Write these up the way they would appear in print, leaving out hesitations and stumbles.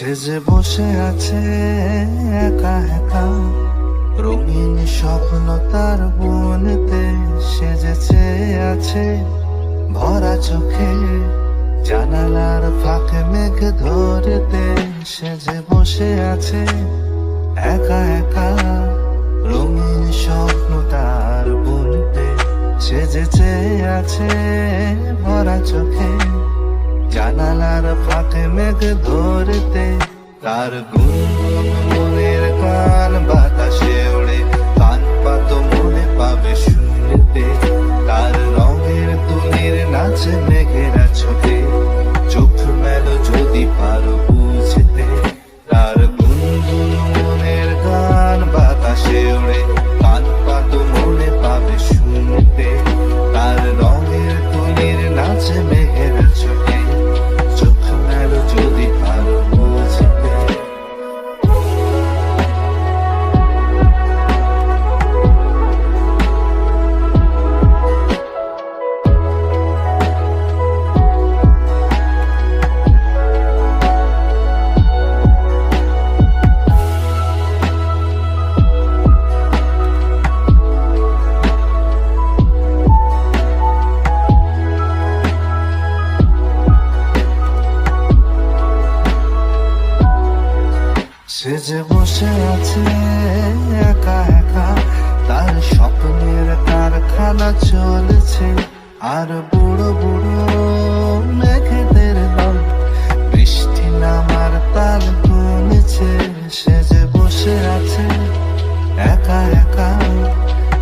সে যে বসে আছে একা একা, রঙিন স্বপ্ন তার বনেতে সেজেছে আছে ভরা চোখে। জানালার ফাঁকে মেঘ ধরেতে সে যে বসে আছে একা একা, রঙিন স্বপ্ন তার বনেতে সেজেছে আছে ভরা চোখে। জানালার ফাঁকে মেঘ ধরতে তার গুনগুন মনের গান বাতাসে ওড়ে, কান পাতো মনে পাবে শুনতে। তার রঙের তুলির নাচে মেঘেরা চোখে, চোখ মেলো যদি পারো বুঝতে। তার গুনগুন মনের গান বাতাসে ওড়ে, কান পাতো মনে পাবে শুনতে। তার রঙের তুলির নাচে মেঘেরা চোখে, চোখ মেলো যদি পারো বুঝতে। সে যে বসে আছে একা একা, তার স্বপ্নের কারখানা চলেছে। আর বুড়ো বুড়ো মেঘেদের দল বৃষ্টি নামার তাল গুনেছে। সে যে বসে আছে একা একা,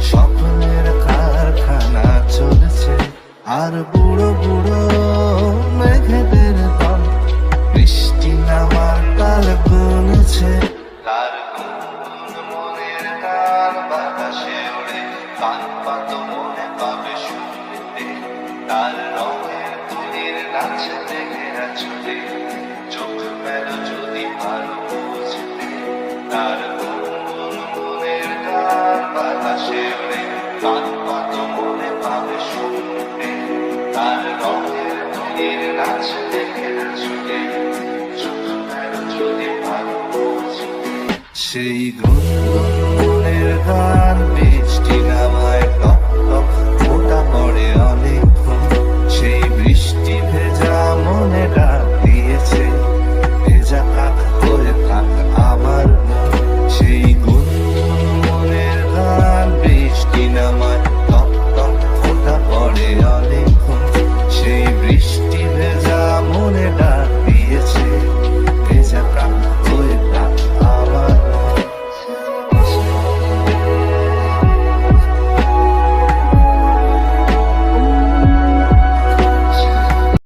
স্বপ্নের কারখানা চলেছে। আর বুড়ো বুড়ো মেঘেদের দল বৃষ্টি নামার তাল গুনেছে। তার গুনগুন মনের গান বাতাসে ওড়ে, কান পাতো মনে পাবে শুনতে। তার রঙের তুলির নাচে মেঘেরা ছুটে, চোখ মেলো যদি পারো বুঝতে। তার গুনগুন মনের গান বাতাসে ওড়ে, কান পাতো মনে পাবে শুনতে। তার রঙের তুলির নাচে মেঘেরা ছুটে, চোখ মেলো যদি পারো বুঝতে। সেই গুনগুন মনের গান